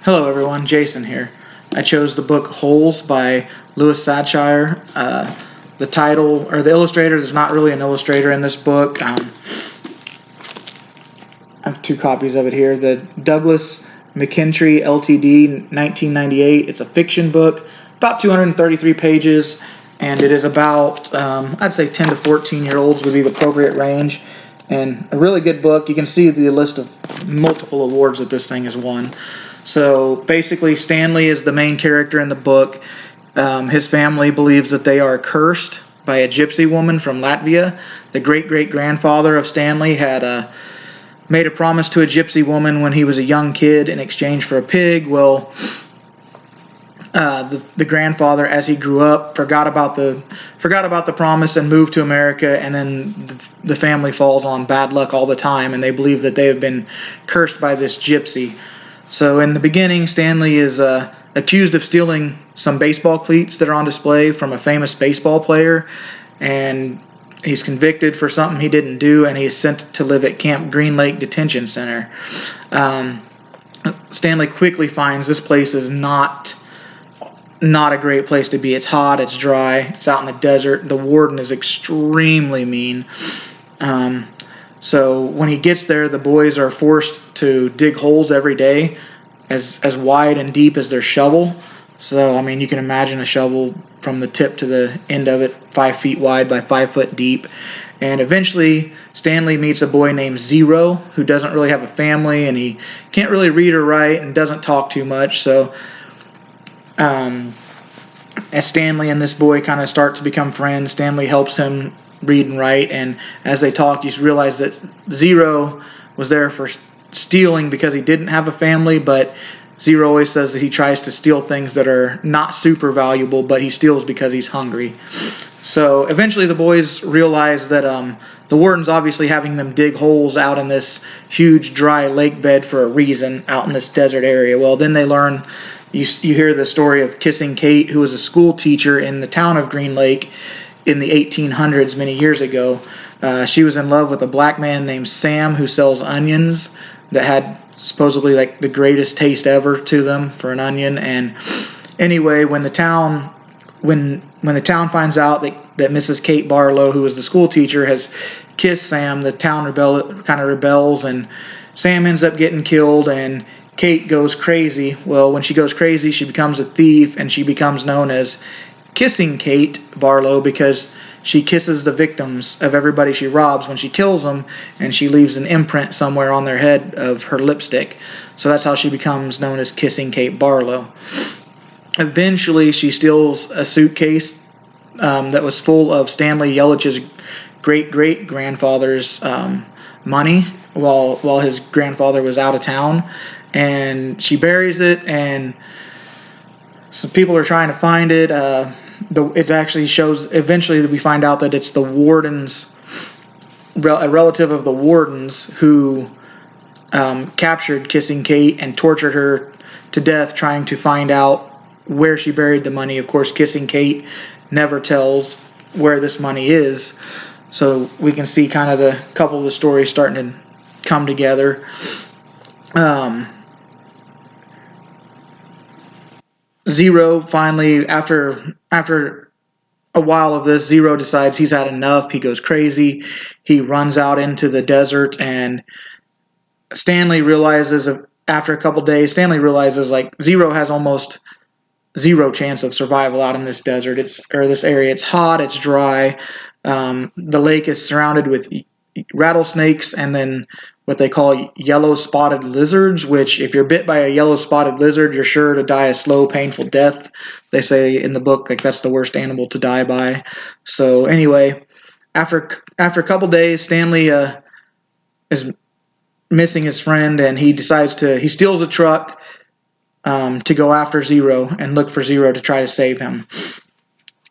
Hello everyone, Jason here. I chose the book Holes by Louis Sadshire. The title, or the illustrator, there's not really an illustrator in this book. I have two copies of it here. The Douglas McKintrey Ltd. 1998. It's a fiction book, about 233 pages, and it is about, I'd say 10 to 14-year-olds would be the appropriate range. And a really good book. You can see the list of multiple awards that this thing has won. So basically, Stanley is the main character in the book. His family believes that they are cursed by a gypsy woman from Latvia. The great-great-grandfather of Stanley had made a promise to a gypsy woman when he was a young kid in exchange for a pig. Well, the grandfather, as he grew up, forgot about the promise and moved to America, and then the family falls on bad luck all the time, and they believe that they have been cursed by this gypsy. So in the beginning, Stanley is accused of stealing some baseball cleats that are on display from a famous baseball player, and he's convicted for something he didn't do, and he's sent to live at Camp Green Lake Detention Center. Stanley quickly finds this place is not a great place to be. It's hot, it's dry, it's out in the desert. The warden is extremely mean. So when he gets there, the boys are forced to dig holes every day as wide and deep as their shovel. So, I mean, you can imagine a shovel from the tip to the end of it, 5 feet wide by 5 foot deep. And eventually, Stanley meets a boy named Zero, who doesn't really have a family, and he can't really read or write and doesn't talk too much. So, as Stanley and this boy kind of start to become friends, Stanley helps him read and write, and as they talk, you realize that Zero was there for stealing because he didn't have a family, but Zero always says that he tries to steal things that are not super valuable, but he steals because he's hungry. So eventually the boys realize that the warden's obviously having them dig holes out in this huge dry lake bed for a reason, out in this desert area. Well, then they learn, you hear the story of Kissing Kate, who was a school teacher in the town of Green Lake in the 1800s, many years ago. She was in love with a black man named Sam who sells onions that had supposedly like the greatest taste ever to them for an onion. And anyway, when the town finds out that Mrs. Kate Barlow, who was the school teacher, has kissed Sam, the town kind of rebels, and Sam ends up getting killed, and Kate goes crazy. Well, when she goes crazy, she becomes a thief, and she becomes known as Kissing Kate Barlow because she kisses the victims of everybody she robs when she kills them, and she leaves an imprint somewhere on their head of her lipstick. So that's how she becomes known as Kissing Kate Barlow. Eventually, she steals a suitcase that was full of Stanley Yelich's great-great-grandfather's money while his grandfather was out of town, and she buries it, and some people are trying to find it. It actually shows, eventually we find out that it's the warden's, a relative of the warden's who captured Kissing Kate and tortured her to death trying to find out where she buried the money. Of course, Kissing Kate never tells where this money is. So we can see kind of the couple of the stories starting to come together. Zero finally, after a while of this, Zero decides he's had enough. He goes crazy. He runs out into the desert, and Stanley realizes after a couple days, like Zero has almost zero chance of survival out in this desert. This area. It's hot. It's dry. The lake is surrounded with rattlesnakes, and then what they call yellow spotted lizards, which if you're bit by a yellow spotted lizard, you're sure to die a slow, painful death. They say in the book like that's the worst animal to die by. So anyway, after a couple days, Stanley is missing his friend, and he steals a truck to go after Zero and look for Zero to try to save him.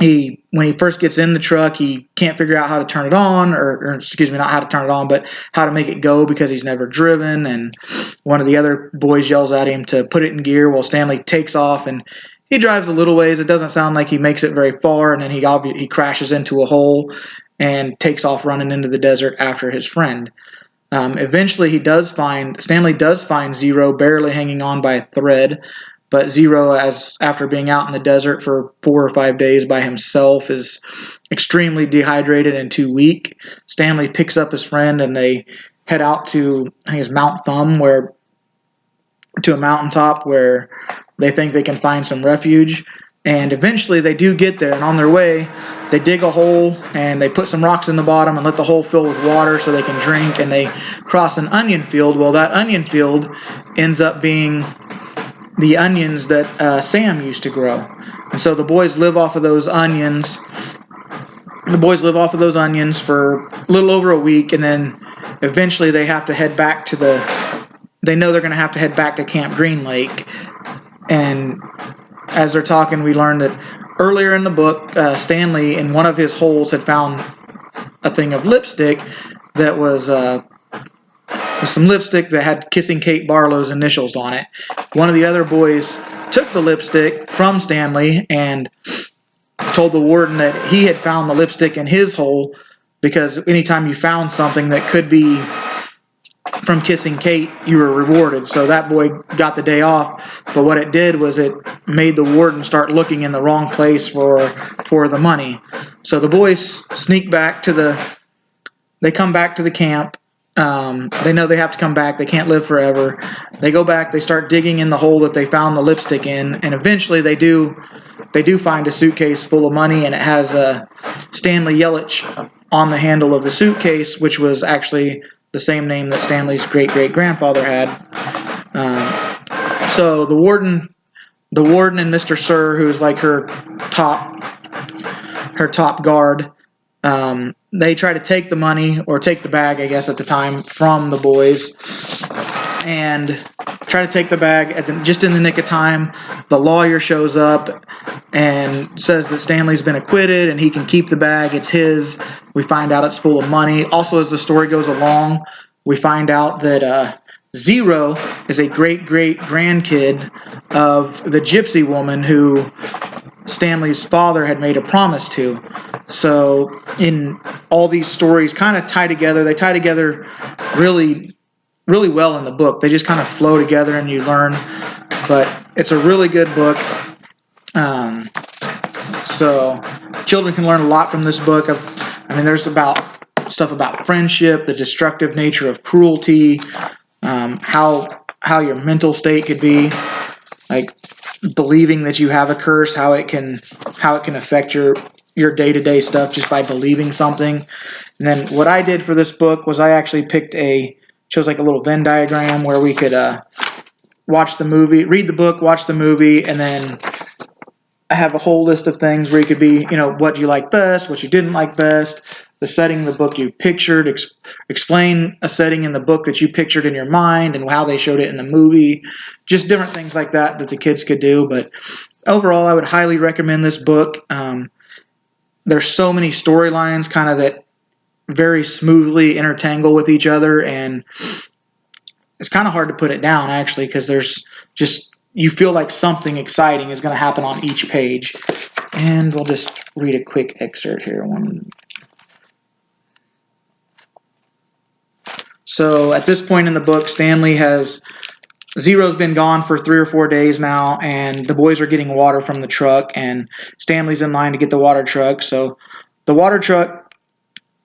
When he first gets in the truck, he can't figure out how to turn it on, or excuse me, not how to turn it on, but how to make it go because he's never driven. And one of the other boys yells at him to put it in gear while Stanley takes off, and he drives a little ways. It doesn't sound like he makes it very far, and then he crashes into a hole and takes off running into the desert after his friend. Eventually, Stanley does find Zero barely hanging on by a thread, but Zero, after being out in the desert for 4 or 5 days by himself, is extremely dehydrated and too weak. Stanley picks up his friend and they head out to, I think it's Mount Thumb, to a mountaintop where they think they can find some refuge. And eventually they do get there, and on their way, they dig a hole and they put some rocks in the bottom and let the hole fill with water so they can drink, and they cross an onion field. Well, that onion field ends up being the onions that Sam used to grow. And so the boys live off of those onions. The boys live off of those onions for a little over a week, and then eventually they have to head back to they know they're going to have to head back to Camp Green Lake. And as they're talking, we learn that earlier in the book, Stanley, in one of his holes, had found a thing of lipstick that was some lipstick that had Kissing Kate Barlow's initials on it. One of the other boys took the lipstick from Stanley and told the warden that he had found the lipstick in his hole, because anytime you found something that could be from Kissing Kate, you were rewarded. So that boy got the day off, but what it did was it made the warden start looking in the wrong place for the money. So the boys sneak back they come back to the camp. They know they have to come back. They can't live forever. They go back, they start digging in the hole that they found the lipstick in, and eventually they do find a suitcase full of money, and it has Stanley Yelich on the handle of the suitcase, which was actually the same name that Stanley's great-great-grandfather had. So the warden and Mr. Sir, who's like her top guard, they try to take the money, or take the bag, I guess at the time, from the boys, and try to take the bag just in the nick of time. The lawyer shows up and says that Stanley's been acquitted and he can keep the bag. It's his. We find out it's full of money. Also, as the story goes along, we find out that Zero is a great-great-grandkid of the gypsy woman who Stanley's father had made a promise to. So in all these stories kind of tie together. They tie together really, really well in the book. They just kind of flow together and you learn. But it's a really good book. So children can learn a lot from this book. There's stuff about friendship, the destructive nature of cruelty, how your mental state could be, like believing that you have a curse, how it can affect your day-to-day stuff just by believing something. And then what I did for this book was I actually chose like a little Venn diagram where we could watch the movie, read the book, watch the movie, and then I have a whole list of things where you could be, what you like best, what you didn't like best, the setting of the book you pictured, explain a setting in the book that you pictured in your mind and how they showed it in the movie, just different things like that the kids could do. But overall, I would highly recommend this book. There's so many storylines kind of that very smoothly intertangle with each other, and it's kind of hard to put it down, actually, because there's just, you feel like something exciting is going to happen on each page. And we'll just read a quick excerpt here. So at this point in the book, Zero's been gone for 3 or 4 days now, and the boys are getting water from the truck, and Stanley's in line to get the water truck. So the water truck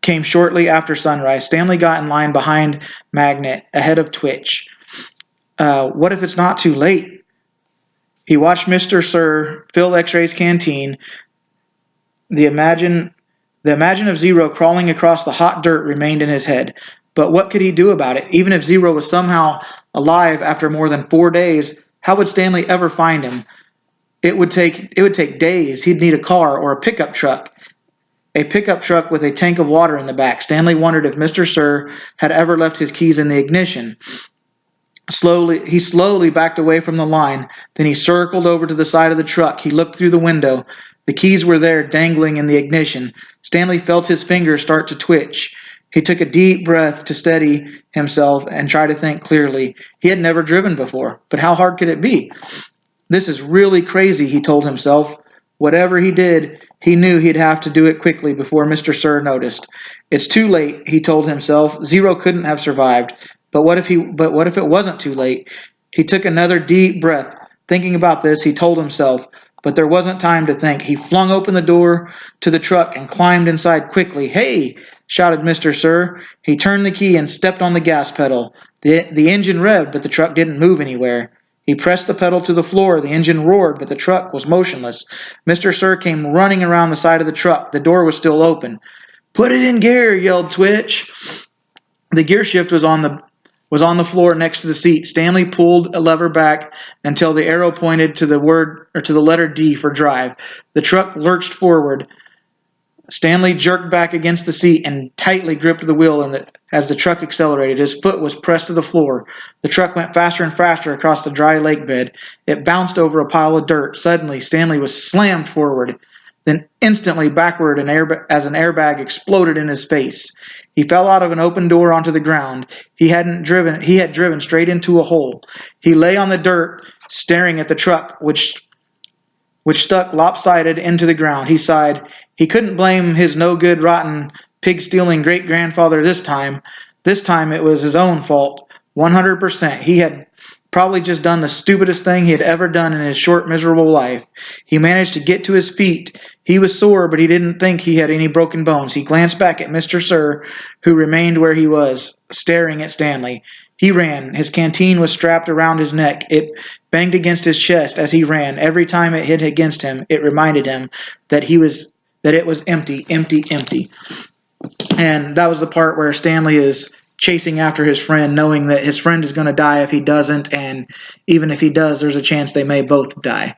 came shortly after sunrise. Stanley got in line behind Magnet, ahead of Twitch. What if it's not too late? He watched Mr. Sir fill X-Ray's canteen. The imagine of Zero crawling across the hot dirt remained in his head. But what could he do about it? Even if Zero was somehow alive after more than 4 days, how would Stanley ever find him? It would take days. He'd need a car or a pickup truck. A pickup truck with a tank of water in the back. Stanley wondered if Mr. Sir had ever left his keys in the ignition. He slowly backed away from the line. Then he circled over to the side of the truck. He looked through the window. The keys were there, dangling in the ignition. Stanley felt his fingers start to twitch. He took a deep breath to steady himself and try to think clearly. He had never driven before, but how hard could it be? This is really crazy, he told himself. Whatever he did, He knew he'd have to do it quickly before Mr. Sir noticed. It's too late, he told himself. Zero couldn't have survived. But what if it wasn't too late? He took another deep breath. Thinking about this, he told himself, but there wasn't time to think. He flung open the door to the truck and climbed inside quickly. "Hey!" shouted Mr. Sir. He turned the key and stepped on the gas pedal. The engine revved, but the truck didn't move anywhere. He pressed the pedal to the floor. The engine roared, but the truck was motionless. Mr. Sir came running around the side of the truck. The door was still open. "Put it in gear," yelled Twitch. The gear shift was on the floor next to the seat. Stanley pulled a lever back until the arrow pointed to the letter D for drive. The truck lurched forward. Stanley jerked back against the seat and tightly gripped the wheel as the truck accelerated. His foot was pressed to the floor. The truck went faster and faster across the dry lake bed. It bounced over a pile of dirt. Suddenly, Stanley was slammed forward, then instantly backward as an airbag exploded in his face. He fell out of an open door onto the ground. He had driven straight into a hole. He lay on the dirt, staring at the truck, which stuck lopsided into the ground. He sighed. He couldn't blame his no-good, rotten, pig-stealing great-grandfather this time. This time it was his own fault, 100%. He had probably just done the stupidest thing he had ever done in his short, miserable life. He managed to get to his feet. He was sore, but he didn't think he had any broken bones. He glanced back at Mr. Sir, who remained where he was, staring at Stanley. He ran. His canteen was strapped around his neck. It banged against his chest as he ran. Every time it hit against him, it reminded him that it was empty, empty, empty. And that was the part where Stanley is chasing after his friend, knowing that his friend is going to die if he doesn't, and even if he does, there's a chance they may both die.